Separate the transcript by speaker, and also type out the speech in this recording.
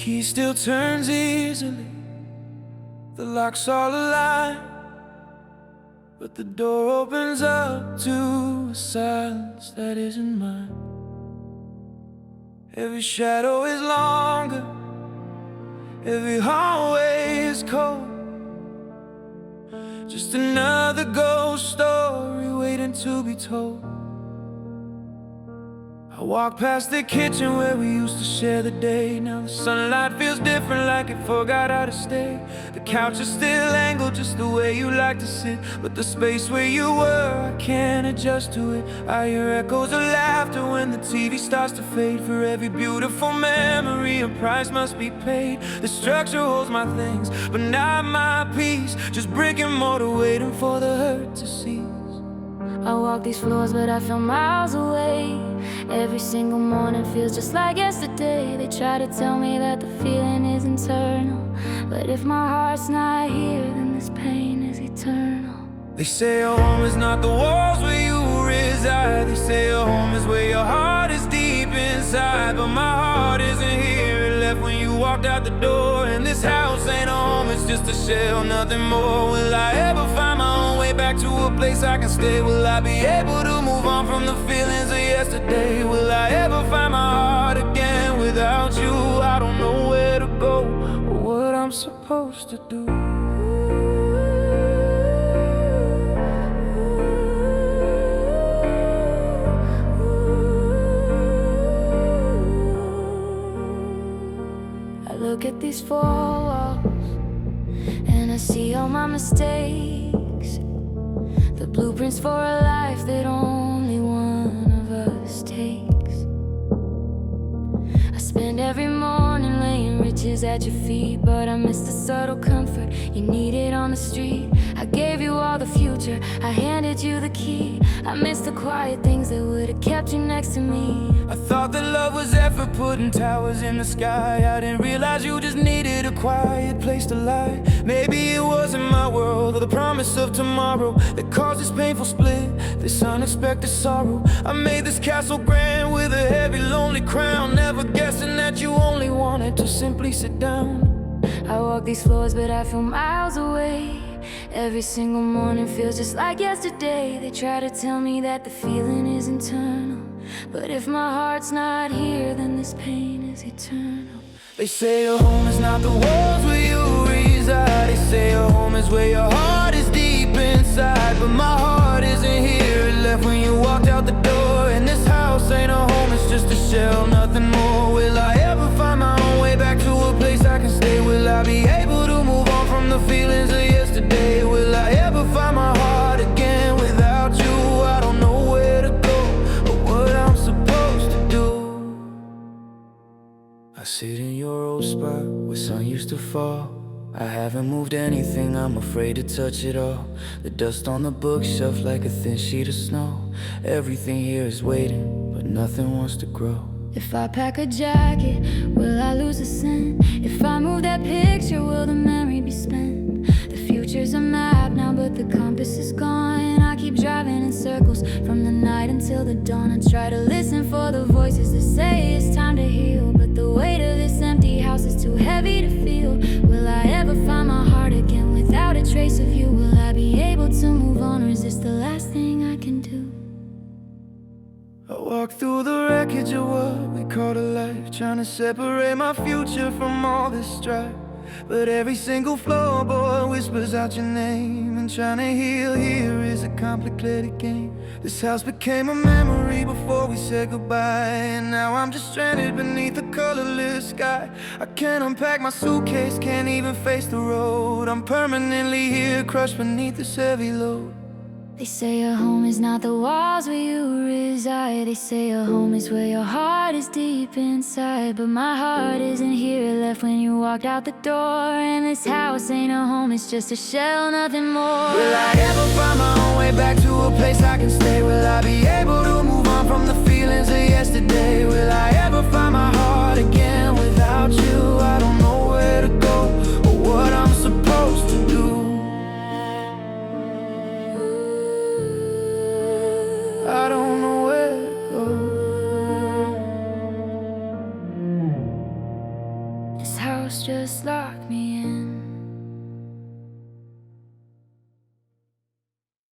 Speaker 1: key still turns easily, the lock's all aligned, but the door opens up to a silence that isn't mine. Every shadow is longer, every hallway is cold, just another ghost story waiting to be told. I walk past the kitchen where we used to share the day. Now the sunlight feels different, like it forgot how to stay. The couch is still angled just the way you like to sit, but the space where you were, I can't adjust to it. I hear echoes of laughter when the TV starts to fade. For every beautiful memory, a price must be paid. The structure holds my things, but not my peace. Just brick and mortar waiting for the hurt to cease.
Speaker 2: I walk these floors, but I feel miles away. Every single morning feels just like yesterday. They try to tell me that the feeling is internal, but if my heart's not here, then this pain is eternal.
Speaker 1: They say a home is not the walls where you reside. They say a home is where your heart is deep inside. But my heart isn't here, it left when you walked out the door. And this house ain't a home, it's just a shell, nothing more. Will I ever find my own way back to a place I can stay? Will I be able to move on from the feelings of yesterday? Will I ever find my heart again without you? I don't know where to go or what I'm supposed to do.
Speaker 2: Look at these four walls, and I see all my mistakes, the blueprints for a life that only one of us takes. I spend every morning laying riches at your feet, but I miss the subtle comfort you needed on the street. I gave you all the future, I handed you the key. I miss the quiet things that would've kept you next to me.
Speaker 1: I thought that love was effort, putting towers in the sky. I didn't realize you just needed a quiet place to lie. Maybe it wasn't my world or the promise of tomorrow that caused this painful split, this unexpected sorrow. I made this castle grand with a heavy, lonely crown, never guessing that you only wanted to simply sit down.
Speaker 2: I walk these floors, but I feel miles away. Every single morning feels just like yesterday. They try to tell me that the feeling is internal, but if my heart's not here, then this pain is eternal.
Speaker 1: They say a home is not the walls where you reside. They say a home is where your heart is deep inside. But my heart isn't here, it left when you walked out the door. And this house ain't a home, it's just a shell, nothing more. Will I ever find my own way back to a place I can stay? Will I be able to move on from the feelings of yesterday? Will I ever find my heart again without you? I don't know where to go or what I'm supposed to do. I sit in your old spot where sun used to fall. I haven't moved anything, I'm afraid to touch it all. The dust on the bookshelf like a thin sheet of snow. Everything here is waiting, but nothing wants to grow.
Speaker 2: If I pack a jacket, will I lose a scent? If I move that picture, will the memory be spent? The future's a map now, but the compass is gone. I keep driving in circles from the night until the dawn. I try to listen for the voices that say it's time to heal, but the weight of this empty house is too heavy to feel. Will I ever find my heart again without a trace of you? Will I be able to move on, or is this the last thing I can do?
Speaker 1: I walk through the wreckage of what we call a life, trying to separate my future from all this strife. But every single floorboard whispers out your name, and trying to heal here is a complicated game. This house became a memory before we said goodbye, and now I'm just stranded beneath a colorless sky. I can't unpack my suitcase, can't even face the road. I'm permanently here, crushed beneath this heavy load.
Speaker 2: They say a home is not the walls where you reside. They say a home is where your heart is deep inside. But my heart isn't here, it left when you walked out the door. And this house ain't a home, it's just a shell, nothing more.
Speaker 1: Will I ever find my own way back to a place I can stay? Will I be able to move on from the feelings of yesterday? Will I ever find my heart again without you? I don't know where to go or what I'm supposed to do. I don't know where to go.
Speaker 2: This just lock me in.